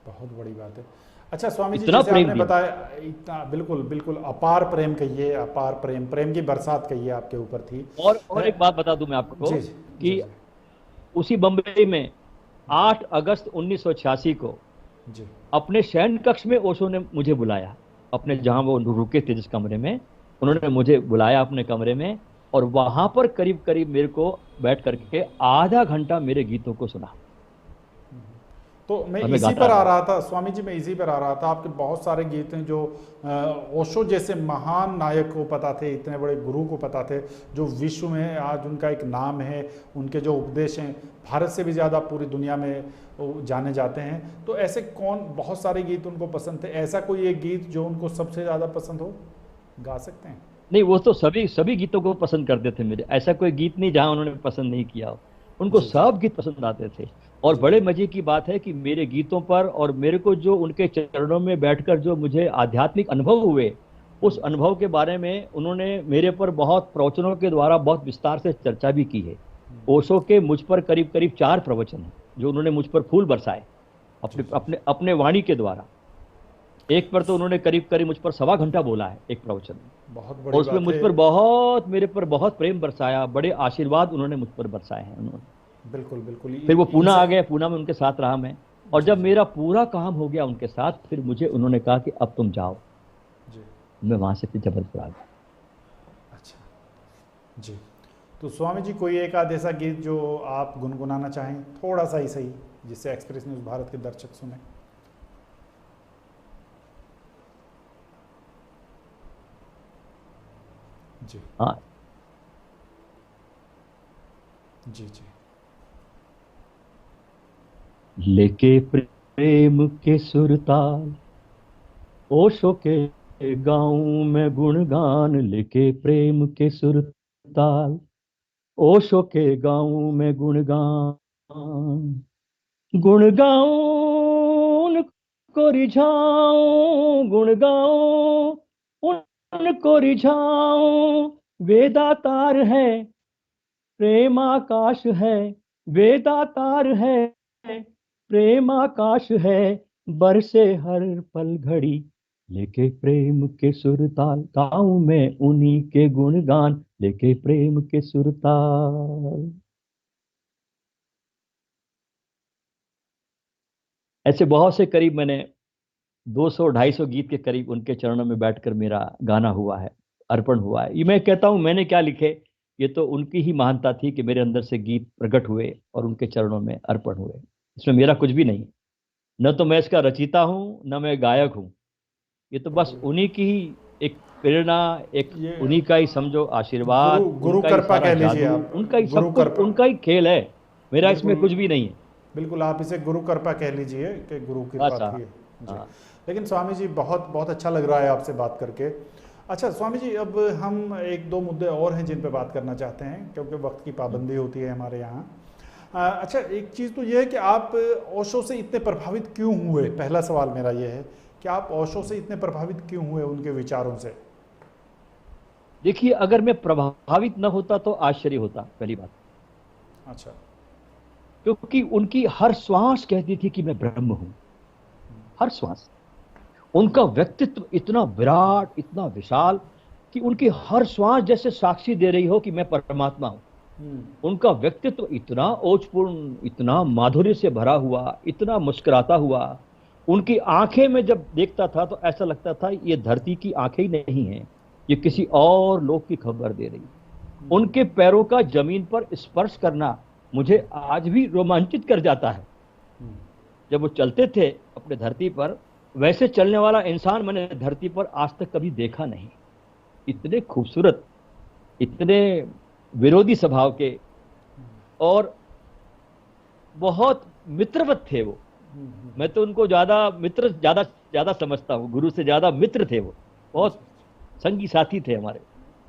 बहुत बड़ी बात है। अच्छा स्वामी जी, इतना जैसे प्रेम आपने किया। बताया, इतना बिल्कुल बिल्कुल अपार प्रेम कहिए, अपार प्रेम, प्रेम की बरसात कहिए आपके ऊपर थी। और एक बात बता दूं मैं आपको जी जी जी कि जी उसी बम्बई में 8 अगस्त 1986 को जी अपने शयन कक्ष में ओशो ने मुझे बुलाया, अपने जहां वो रुके थे जिस कमरे में, उन्होंने मुझे बुलाया अपने कमरे में, और वहां पर करीब करीब मेरे को बैठ करके आधा घंटा मेरे गीतों को सुना तो मैं और मैं इसी गाता पर आ रहा। रहा था स्वामी जी, मैं इसी पर आ रहा था। आपके बहुत सारे गीत हैं जो ओशो जैसे महान नायक को पता थे, इतने बड़े गुरु को पता थे, जो विश्व में आज उनका एक नाम है, उनके जो उपदेश हैं भारत से भी ज़्यादा पूरी दुनिया में वो जाने जाते हैं। तो ऐसे कौन, बहुत सारे गीत उनको पसंद थे, ऐसा कोई एक गीत जो उनको सबसे ज़्यादा पसंद हो, गा सकते हैं? नहीं, वो तो सभी सभी गीतों को पसंद करते थे मेरे, ऐसा कोई गीत नहीं जहां उन्होंने पसंद नहीं किया हो, उनको जी जी सब गीत पसंद आते थे। और जी बड़े जी मजे की बात है कि मेरे गीतों पर और मेरे को जो उनके चरणों में बैठकर जो मुझे आध्यात्मिक अनुभव हुए, उस अनुभव के बारे में उन्होंने मेरे पर बहुत प्रवचनों के द्वारा बहुत विस्तार से चर्चा भी की है। ओशो के मुझ पर करीब करीब 4 प्रवचन हैं जो उन्होंने मुझ पर फूल बरसाए जी अपने जी अपने अपने वाणी के द्वारा। एक पर तो उन्होंने करीब करीब मुझ पर 1.25 घंटा बोला है एक प्रवचन में, बहुत और बड़ी उसमें बात मुझ है। पर बहुत, मेरे पर बहुत प्रेम बरसाया, बड़े आशीर्वाद उन्होंने मुझ पर बरसाए हैं उन्होंने। बिल्कुल बिल्कुल फिर वो पूना इनसे। आ गए, पूना में उनके साथ रहा मैं, और जी जब जी मेरा पूरा काम हो गया उनके साथ, फिर मुझे उन्होंने कहा कि अब तुम जाओ। जी। मैं वहां से फिर जबलपुर आ गया। अच्छा जी। तो स्वामी जी, कोई एक आध ऐसा गीत जो आप गुनगुनाना चाहें, थोड़ा सा ही सही, जिससे एक्सप्रेस न्यूज़ भारत के दर्शक सुने। जी हाँ, जी जी लेके प्रेम के सुरताल ओशो के गाऊं में गुणगान, लेके प्रेम के सुरताल ओशो के गाऊं में गुणगान, गुण गाऊं उनको रिझाऊं, गुण गाऊं उनको रिझाऊं, वेदातार है प्रेम आकाश है, वेदातार है प्रेम आकाश है, बरसे हर पल घड़ी, लेके प्रेम के सुरताल गाऊं मैं उन्हीं के गुणगान, लेके प्रेम के सुरताल। ऐसे बहुत से करीब मैंने 200-250 गीत के करीब उनके चरणों में बैठकर मेरा गाना हुआ है, अर्पण हुआ है। ये मैं कहता हूँ मैंने क्या लिखे, ये तो उनकी ही महानता थी कि मेरे अंदर से गीत प्रकट हुए और उनके चरणों में अर्पण हुए। इसमें मेरा कुछ भी नहीं, न तो मैं इसका रचयिता हूँ न मैं गायक हूँ, ये तो बस बिल्कुल। उन्हीं की ही एक प्रेरणा, एक ये उन्हीं का ही समझो गुरु आशीर्वाद, गुरु उनका ही कृपा सारा कह लीजिए जादू, आप, उनका ही गुरु सब कुछ, कृपा। उनका ही खेल है, मेरा इसमें बिल्कुल कुछ भी नहीं है। बिल्कुल, आप इसे गुरु कृपा कह लीजिए कि गुरु कृपा बस हाँ। थी। जी। हाँ। लेकिन स्वामी जी, बहुत बहुत अच्छा लग रहा है आपसे बात करके। अच्छा स्वामी जी, अब हम एक दो मुद्दे और हैं जिन पे बात करना चाहते हैं, क्योंकि वक्त की पाबंदी होती है हमारे यहाँ। अच्छा, एक चीज़ तो ये है कि आप ओशो से इतने प्रभावित क्यों हुए? पहला सवाल मेरा ये है कि आप ओशो से इतने प्रभावित क्यों हुए, उनके विचारों से? देखिए, अगर मैं प्रभावित न होता तो आश्चर्य होता, पहली बात, अच्छा। क्योंकि उनकी हर श्वास कहती थी कि मैं ब्रह्म हूं, हर श्वास। उनका व्यक्तित्व इतना विराट, इतना विशाल कि उनकी हर श्वास जैसे साक्षी दे रही हो कि मैं परमात्मा हूं। उनका व्यक्तित्व इतना ओजपूर्ण, इतना माधुर्य से भरा हुआ, इतना मुस्कुराता हुआ। उनकी आंखें में जब देखता था तो ऐसा लगता था ये धरती की आंखें ही नहीं है, ये किसी और लोक की खबर दे रही। उनके पैरों का जमीन पर स्पर्श करना मुझे आज भी रोमांचित कर जाता है। जब वो चलते थे अपने धरती पर, वैसे चलने वाला इंसान मैंने धरती पर आज तक कभी देखा नहीं। इतने खूबसूरत, इतने विरोधी स्वभाव के, और बहुत मित्रवत थे वो। मैं तो उनको ज्यादा मित्र, ज्यादा ज्यादा समझता हूँ, गुरु से ज्यादा मित्र थे वो, बहुत संगी साथी थे हमारे।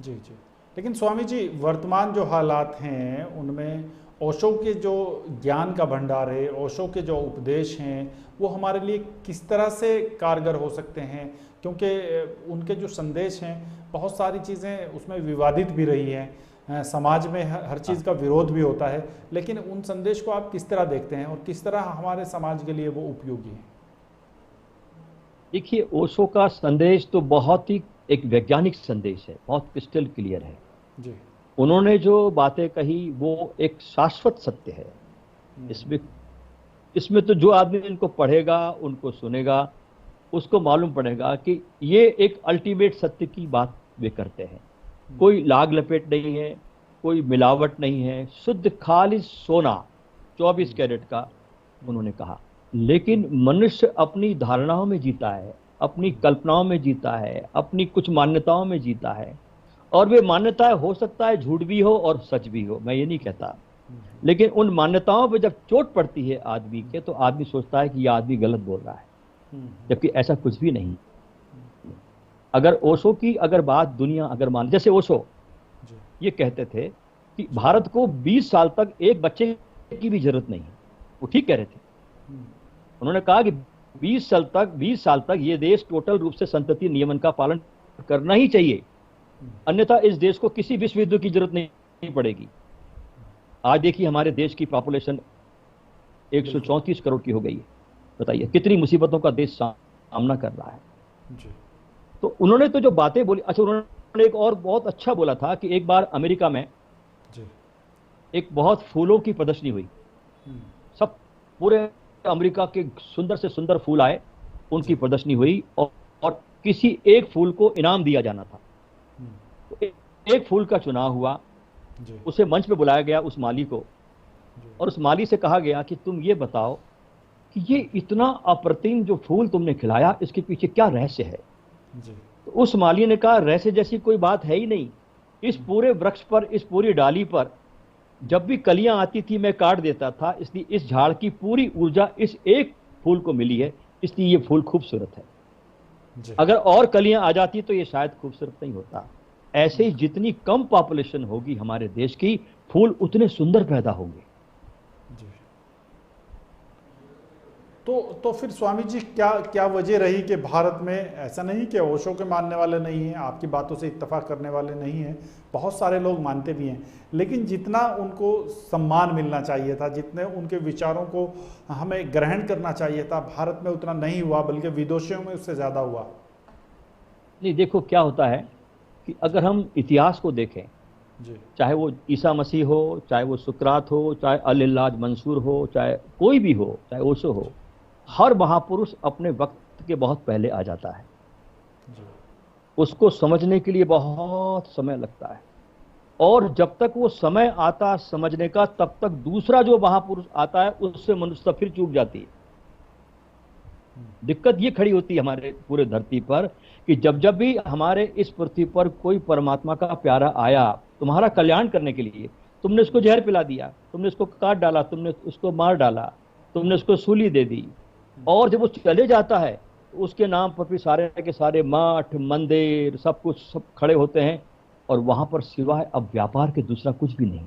जी जी। लेकिन स्वामी जी, वर्तमान जो हालात हैं उनमें ओशो के जो ज्ञान का भंडार है, ओशो के जो उपदेश हैं, वो हमारे लिए किस तरह से कारगर हो सकते हैं? क्योंकि उनके जो संदेश हैं, बहुत सारी चीज़ें उसमें विवादित भी रही हैं, समाज में हर चीज़ का विरोध भी होता है, लेकिन उन संदेश को आप किस तरह देखते हैं और किस तरह हमारे समाज के लिए वो उपयोगी है? देखिए, ओशो का संदेश तो बहुत ही एक वैज्ञानिक संदेश है, बहुत क्रिस्टल क्लियर है जी। उन्होंने जो बातें कही वो एक शाश्वत सत्य है। इसमें तो जो आदमी इनको पढ़ेगा, उनको सुनेगा, उसको मालूम पड़ेगा कि ये एक अल्टीमेट सत्य की बात वे करते हैं। कोई लाग लपेट नहीं है, कोई मिलावट नहीं है, शुद्ध खालिस सोना 24 कैरेट का उन्होंने कहा। लेकिन मनुष्य अपनी धारणाओं में जीता है, अपनी कल्पनाओं में जीता है, अपनी कुछ मान्यताओं में जीता है, और वे मान्यताएं हो सकता है झूठ भी हो और सच भी हो, मैं ये नहीं कहता, लेकिन उन मान्यताओं पर जब चोट पड़ती है आदमी के, तो आदमी सोचता है कि यह आदमी गलत बोल रहा है, जबकि ऐसा कुछ भी नहीं। अगर ओशो की अगर बात दुनिया अगर मान, जैसे ओशो ये कहते थे कि भारत को 20 साल तक एक बच्चे की भी जरूरत नहीं है, वो ठीक कह रहे थे। उन्होंने कहा कि 20 साल तक ये देश टोटल रूप से संतति नियमन का पालन करना ही चाहिए, अन्यथा इस देश को किसी विश्व युद्ध की जरूरत नहीं पड़ेगी। आज देखिए हमारे देश की पॉपुलेशन 134 करोड़ की हो गई है, बताइए कितनी मुसीबतों का देश सामना कर रहा है जी। तो उन्होंने तो जो बातें बोली, अच्छा उन्होंने एक और बहुत अच्छा बोला था कि एक बार अमेरिका में जी एक बहुत फूलों की प्रदर्शनी हुई, सब पूरे अमेरिका के सुंदर से सुंदर फूल आए, उनकी प्रदर्शनी हुई, और किसी एक फूल को इनाम दिया जाना था। तो एक फूल का चुनाव हुआ, उसे मंच पे बुलाया गया उस माली को, और उस माली से कहा गया कि तुम ये बताओ कि ये इतना अप्रतिम जो फूल तुमने खिलाया, इसके पीछे क्या रहस्य है जी। तो उस माली ने कहा, रहस्य जैसी कोई बात है ही नहीं, इस पूरे वृक्ष पर, इस पूरी डाली पर जब भी कलियां आती थी मैं काट देता था, इसलिए इस झाड़ की पूरी ऊर्जा इस एक फूल को मिली है, इसलिए ये फूल खूबसूरत है जी। अगर और कलियां आ जाती तो ये शायद खूबसूरत नहीं होता। ऐसे ही जितनी कम पॉपुलेशन होगी हमारे देश की, फूल उतने सुंदर पैदा होंगे जी। तो फिर स्वामी जी क्या वजह रही कि भारत में, ऐसा नहीं कि ओशो के मानने वाले नहीं हैं, आपकी बातों से इत्तेफाक करने वाले नहीं हैं, बहुत सारे लोग मानते भी हैं, लेकिन जितना उनको सम्मान मिलना चाहिए था, जितने उनके विचारों को हमें ग्रहण करना चाहिए था, भारत में उतना नहीं हुआ, बल्कि विदेशों में उससे ज़्यादा हुआ। नहीं, देखो क्या होता है कि अगर हम इतिहास को देखें जी, चाहे वो ईसा मसीह हो, चाहे वो सुकरात हो, चाहे अल-इल्लाज मंसूर हो, चाहे कोई भी हो, चाहे ओशो हो, हर महापुरुष अपने वक्त के बहुत पहले आ जाता है जी। उसको समझने के लिए बहुत समय लगता है, और जब तक वो समय आता समझने का, तब तक दूसरा जो महापुरुष आता है उससे मनुष्यता फिर चूक जाती है। दिक्कत ये खड़ी होती है हमारे पूरे धरती पर कि जब जब भी हमारे इस पृथ्वी पर कोई परमात्मा का प्यारा आया तुम्हारा कल्याण करने के लिए, तुमने उसको जहर पिला दिया, तुमने उसको काट डाला, तुमने उसको मार डाला, तुमने उसको सूली दे दी, और जब वो चले जाता है उसके नाम पर भी सारे के सारे मठ मंदिर सब कुछ सब खड़े होते हैं, और वहां पर सिवाय अब व्यापार के दूसरा कुछ भी नहीं।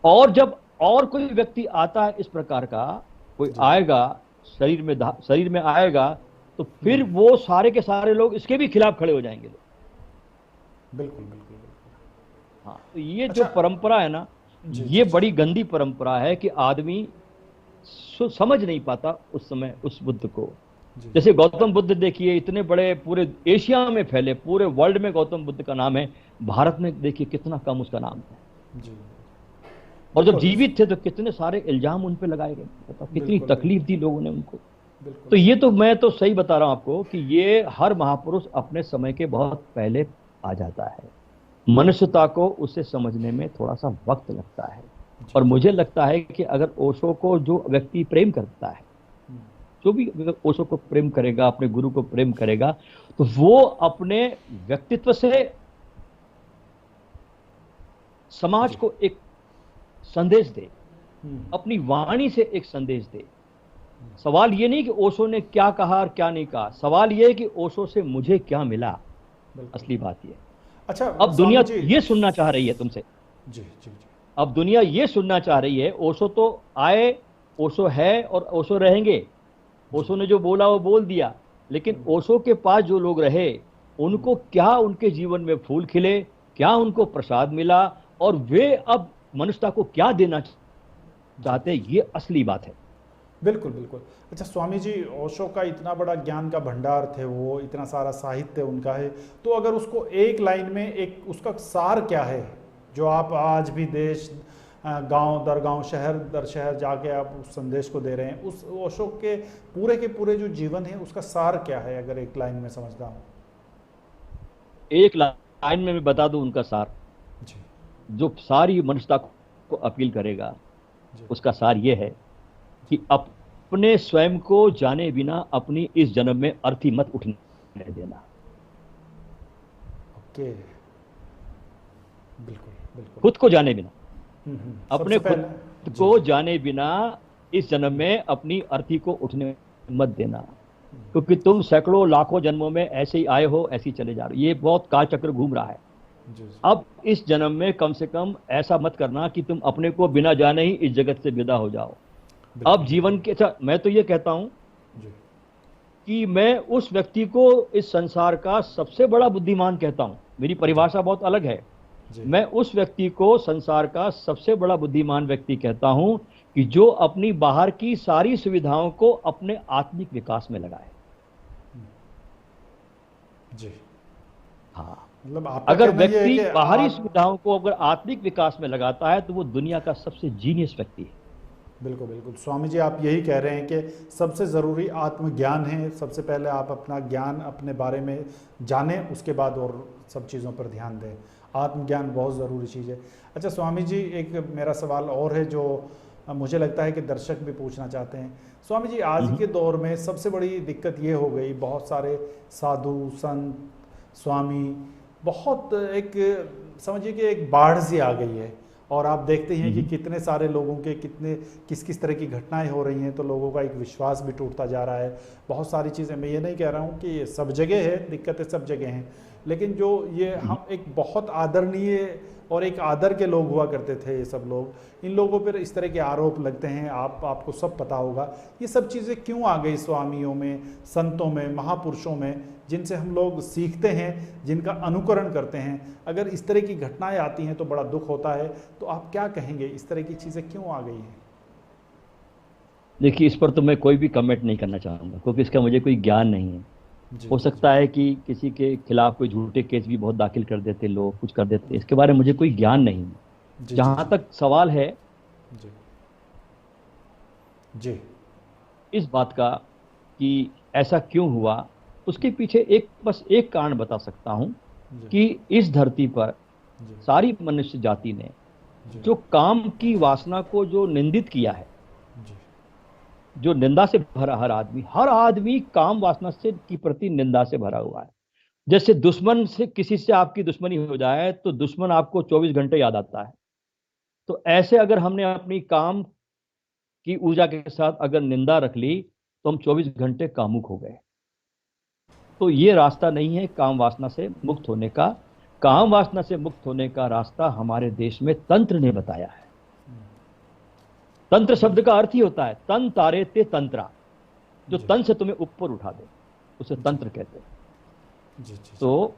और जब और कोई व्यक्ति आता है इस प्रकार का, कोई आएगा शरीर में आएगा, तो फिर वो सारे के सारे लोग इसके भी खिलाफ खड़े हो जाएंगे लोग। बिल्कुल बिल्कुल। हाँ, तो ये जो परंपरा है ना, ये बड़ी गंदी परंपरा है कि आदमी समझ नहीं पाता उस समय उस बुद्ध को। जैसे गौतम बुद्ध देखिए, इतने बड़े पूरे एशिया में फैले, पूरे वर्ल्ड में गौतम बुद्ध का नाम है, भारत में देखिए कितना कम उसका नाम है जी। और जब जीवित थे तो कितने सारे इल्जाम उन पे लगाए गए, कितनी तकलीफ दी लोगों ने उनको। तो ये तो मैं तो सही बता रहा हूं आपको कि ये हर महापुरुष अपने समय के बहुत पहले आ जाता है, मनुष्यता को उसे समझने में थोड़ा सा वक्त लगता है। और मुझे लगता है कि अगर ओशो को जो व्यक्ति प्रेम करता है, जो भी ओशो को प्रेम करेगा, अपने गुरु को प्रेम करेगा, तो वो अपने व्यक्तित्व से समाज को एक संदेश दे, अपनी वाणी से एक संदेश दे। सवाल ये नहीं कि ओशो ने क्या कहा और क्या नहीं कहा, सवाल ये है कि ओशो से मुझे क्या मिला। असली बात ये। अच्छा, अब दुनिया ये सुनना चाह रही है तुमसे जी जी जी। अब दुनिया ये सुनना चाह रही है, ओशो तो आए, ओशो है और ओशो रहेंगे, ओशो ने जो बोला वो बोल दिया, लेकिन ओशो के पास जो लोग रहे उनको क्या उनके जीवन में फूल खिले, क्या उनको प्रसाद मिला, और वे अब मनुष्यता को क्या देना चाहते हैं, ये असली बात है। बिल्कुल बिल्कुल। अच्छा स्वामी जी, ओशो का इतना बड़ा ज्ञान का भंडार थे, वो इतना सारा साहित्य उनका है, तो अगर उसको एक लाइन में, एक उसका सार क्या है जो आप आज भी देश गांव दर गांव शहर दर शहर जाके आप उस संदेश को दे रहे हैं, उस ओशो के पूरे जो जीवन है उसका सार क्या है, अगर एक लाइन में समझता हूँ? एक लाइन में मैं बता दूं उनका सार, जी जो सारी मनुष्यता को अपील करेगा, जी। उसका सार ये है कि अपने स्वयं को जाने बिना अपनी इस जन्म में अर्थी मत उठने देना। ओके, बिल्कुल बिल्कुल। खुद को जाने बिना, अपने सबसे खुद पहले को जाने बिना इस जन्म में अपनी अर्थी को उठने मत देना, क्योंकि तुम सैकड़ों लाखों जन्मों में ऐसे ही आए हो, ऐसे ही चले जा रहे हो, ये बहुत काल चक्र घूम रहा है। जी जी। अब इस जन्म में कम से कम ऐसा मत करना कि तुम अपने को बिना जाने ही इस जगत से विदा हो जाओ। अब जीवन के, अच्छा मैं तो ये कहता हूं जी कि मैं उस व्यक्ति को इस संसार का सबसे बड़ा बुद्धिमान कहता हूं, मेरी परिभाषा बहुत अलग है। जी। मैं उस व्यक्ति को संसार का सबसे बड़ा बुद्धिमान व्यक्ति कहता हूं कि जो अपनी बाहर की सारी सुविधाओं को अपने आत्मिक विकास में लगाए। जी हाँ, मतलब आपका अगर कहना ये है व्यक्ति कि बाहरी आप, सुविधाओं को अगर आत्मिक विकास में लगाता है तो वो दुनिया का सबसे जीनियस व्यक्ति है। बिल्कुल बिल्कुल स्वामी जी, आप यही कह रहे हैं कि सबसे ज़रूरी आत्मज्ञान है। सबसे पहले आप अपना ज्ञान अपने बारे में जानें, उसके बाद और सब चीज़ों पर ध्यान दें। आत्मज्ञान बहुत ज़रूरी चीज़ है। अच्छा स्वामी जी, एक मेरा सवाल और है जो मुझे लगता है कि दर्शक भी पूछना चाहते हैं। स्वामी जी, आज के दौर में सबसे बड़ी दिक्कत ये हो गई, बहुत सारे साधु संत स्वामी, बहुत एक समझिए कि एक बाढ़ सी आ गई है, और आप देखते हैं कि कितने सारे लोगों के कितने किस तरह की घटनाएं हो रही हैं, तो लोगों का एक विश्वास भी टूटता जा रहा है। बहुत सारी चीज़ें, मैं ये नहीं कह रहा हूँ कि ये सब जगह है, दिक्कतें सब जगह हैं, लेकिन जो ये हम एक बहुत आदरणीय और एक आदर के लोग हुआ करते थे, ये सब लोग, इन लोगों पर इस तरह के आरोप लगते हैं। आपको सब पता होगा ये सब चीज़ें क्यों आ गई स्वामियों में, संतों में, महापुरुषों में, जिनसे हम लोग सीखते हैं, जिनका अनुकरण करते हैं। अगर इस तरह की घटनाएं आती हैं तो बड़ा दुख होता है, तो आप क्या कहेंगे, इस तरह की चीज़ें क्यों आ गई हैं? देखिए, इस पर तो मैं कोई भी कमेंट नहीं करना चाहूँगा, क्योंकि इसका मुझे कोई ज्ञान नहीं है। हो सकता है कि किसी के खिलाफ कोई झूठे केस भी बहुत दाखिल कर देते लोग, कुछ कर देते, इसके बारे में मुझे कोई ज्ञान नहीं है। जहाँ तक सवाल है जी जी इस बात का कि ऐसा क्यों हुआ, उसके पीछे बस एक कारण बता सकता हूं कि इस धरती पर सारी मनुष्य जाति ने जो काम की वासना को जो निंदित किया है, जो निंदा से भरा, हर आदमी काम वासना से की प्रति निंदा से भरा हुआ है। जैसे दुश्मन से, किसी से आपकी दुश्मनी हो जाए तो दुश्मन आपको 24 घंटे याद आता है। तो ऐसे अगर हमने अपनी काम की ऊर्जा के साथ अगर निंदा रख ली तो हम 24 घंटे कामुक हो गए। तो ये रास्ता नहीं है काम वासना से मुक्त होने का। काम वासना से मुक्त होने का रास्ता हमारे देश में तंत्र ने बताया है। तंत्र शब्द का अर्थ ही होता है तन तारे ते तंत्रा, जो तन से तुम्हें ऊपर उठा दे, उसे तंत्र कहते हैं। तो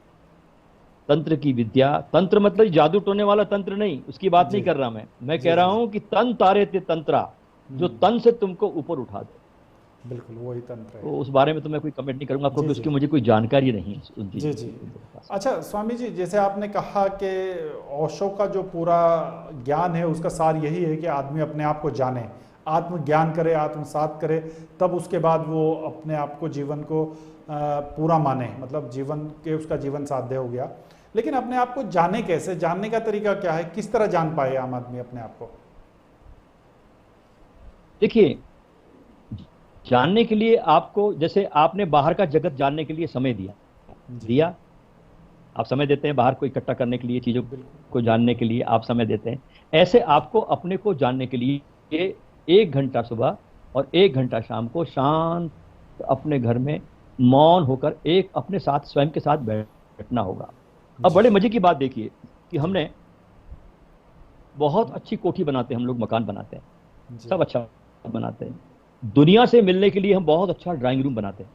तंत्र की विद्या, तंत्र मतलब जादू टोने वाला तंत्र नहीं, उसकी बात नहीं कर रहा मैं कह रहा हूं कि तन तारे ते तंत्रा, जो तन से तुमको ऊपर उठा दे, बिल्कुल वही तंत्र है। तो उस बारे में तो मैं कोई कमेंट नहीं करूंगा, क्योंकि उसकी मुझे कोई जानकारी नहीं है। जी जी। अच्छा स्वामी जी, जैसे आपने कहा कि ओशो का जो पूरा ज्ञान है उसका सार यही है कि आदमी अपने आप को जाने, आत्मज्ञान करे, आत्मसात करे, तब उसके बाद वो अपने आप को, जीवन को पूरा माने, मतलब जीवन के उसका जीवन साध्य हो गया। लेकिन अपने आप को जाने कैसे, जानने का तरीका क्या है, किस तरह जान पाए आम आदमी अपने आप को? देखिए, जानने के लिए आपको, जैसे आपने बाहर का जगत जानने के लिए समय दिया, आप समय देते हैं बाहर को इकट्ठा करने के लिए, चीज़ों को जानने के लिए आप समय देते हैं। ऐसे आपको अपने को जानने के लिए 1 घंटा सुबह और 1 घंटा शाम को शांत अपने घर में मौन होकर एक अपने साथ, स्वयं के साथ बैठना होगा। अब बड़े मजे की बात देखिए कि हमने बहुत अच्छी कोठी बनाते हैं हम लोग, मकान बनाते हैं, जी। सब अच्छा बनाते हैं। दुनिया से मिलने के लिए हम बहुत अच्छा ड्राइंग रूम बनाते हैं,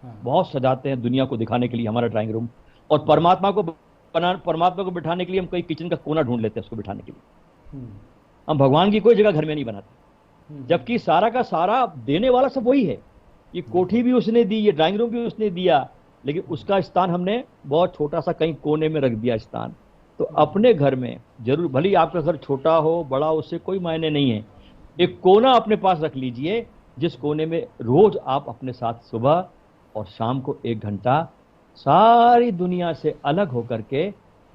हाँ। बहुत सजाते हैं दुनिया को दिखाने के लिए हमारा ड्राइंग रूम। और परमात्मा को बिठाने के लिए हम कहीं किचन का कोना ढूंढ लेते हैं उसको बिठाने के लिए। हम्म, हम भगवान की कोई जगह घर में नहीं बनाते, हम्म, जबकि सारा का सारा देने वाला सब वही है। ये कोठी भी उसने दी, ये ड्राइंग रूम भी उसने दिया, लेकिन उसका स्थान हमने बहुत छोटा सा कहीं कोने में रख दिया स्थान। तो अपने घर में जरूर, भले ही आपका घर छोटा हो बड़ा, उससे कोई मायने नहीं है, एक कोना अपने पास रख लीजिए, जिस कोने में रोज आप अपने साथ सुबह और शाम को 1 घंटा सारी दुनिया से अलग होकर के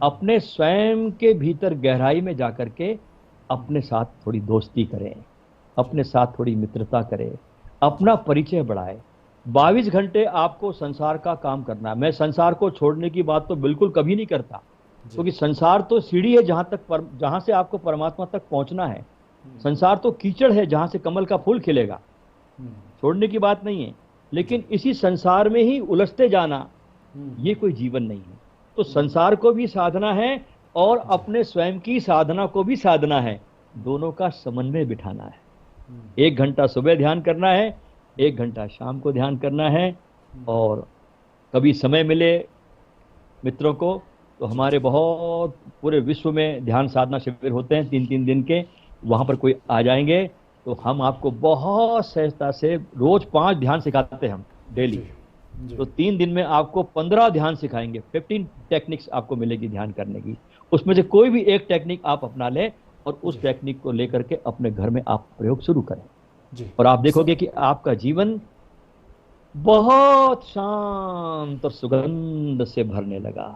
अपने स्वयं के भीतर गहराई में जाकर के अपने साथ थोड़ी दोस्ती करें, अपने साथ थोड़ी मित्रता करें, अपना परिचय बढ़ाए। 22 घंटे आपको संसार का काम करना है। मैं संसार को छोड़ने की बात तो बिल्कुल कभी नहीं करता, क्योंकि संसार तो सीढ़ी है जहां से आपको परमात्मा तक पहुंचना है। संसार तो कीचड़ है जहां से कमल का फूल खिलेगा, छोड़ने की बात नहीं है। लेकिन इसी संसार में ही उलझते जाना, ये कोई जीवन नहीं है। तो संसार को भी साधना है और अपने स्वयं की साधना को भी साधना है, दोनों का समन्वय बिठाना है। 1 घंटा सुबह ध्यान करना है, 1 घंटा शाम को ध्यान करना है। और कभी समय मिले मित्रों को तो हमारे बहुत पूरे विश्व में ध्यान साधना शिविर होते हैं 3-3 दिन के, वहां पर कोई आ जाएंगे तो हम आपको बहुत सहजता से रोज 5 ध्यान सिखाते हैं हम डेली। तो 3 दिन में आपको 15 ध्यान सिखाएंगे, 15 टेक्निक्स आपको मिलेगी ध्यान करने की। उसमें से कोई भी एक टेक्निक आप अपना लें और उस टेक्निक को लेकर के अपने घर में आप प्रयोग शुरू करें और आप देखोगे कि आपका जीवन बहुत शांत और सुगंध से भरने लगा।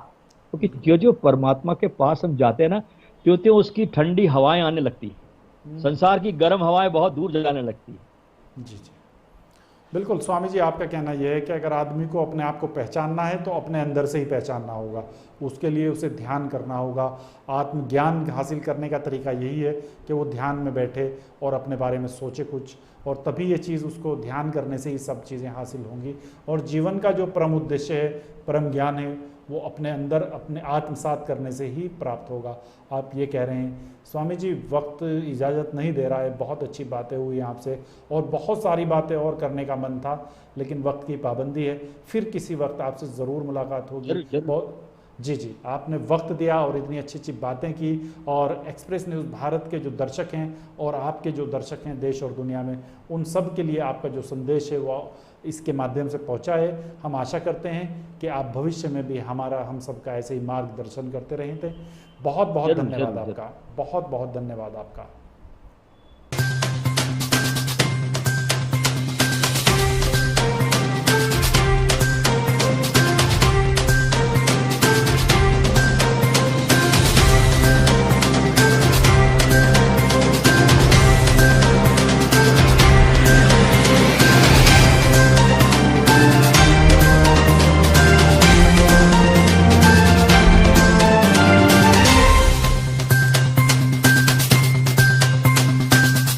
क्योंकि जो परमात्मा के पास हम जाते हैं ना, त्यों उसकी ठंडी हवाएं आने लगती है, संसार की गर्म हवाएं बहुत दूर जाने लगती है। जी जी, बिल्कुल स्वामी जी, आपका कहना यह है कि अगर आदमी को अपने आप को पहचानना है तो अपने अंदर से ही पहचानना होगा, उसके लिए उसे ध्यान करना होगा। आत्मज्ञान हासिल करने का तरीका यही है कि वो ध्यान में बैठे और अपने बारे में सोचे कुछ, और तभी ये चीज़ उसको ध्यान करने से ही सब चीज़ें हासिल होंगी। और जीवन का जो परम उद्देश्य है, परम ज्ञान है, वो अपने अंदर अपने आत्मसात करने से ही प्राप्त होगा। आप ये कह रहे हैं। स्वामी जी, वक्त इजाज़त नहीं दे रहा है, बहुत अच्छी बातें हुई आपसे और बहुत सारी बातें और करने का मन था, लेकिन वक्त की पाबंदी है। फिर किसी वक्त आपसे ज़रूर मुलाकात होगी। बहुत जी जी, आपने वक्त दिया और इतनी अच्छी अच्छी बातें की, और एक्सप्रेस न्यूज़ भारत के जो दर्शक हैं और आपके जो दर्शक हैं देश और दुनिया में, उन सब के लिए आपका जो संदेश है वो इसके माध्यम से पहुंचा है। हम आशा करते हैं कि आप भविष्य में भी हम सबका ऐसे ही मार्गदर्शन करते रहें थे। बहुत बहुत धन्यवाद आपका, बहुत बहुत धन्यवाद आपका।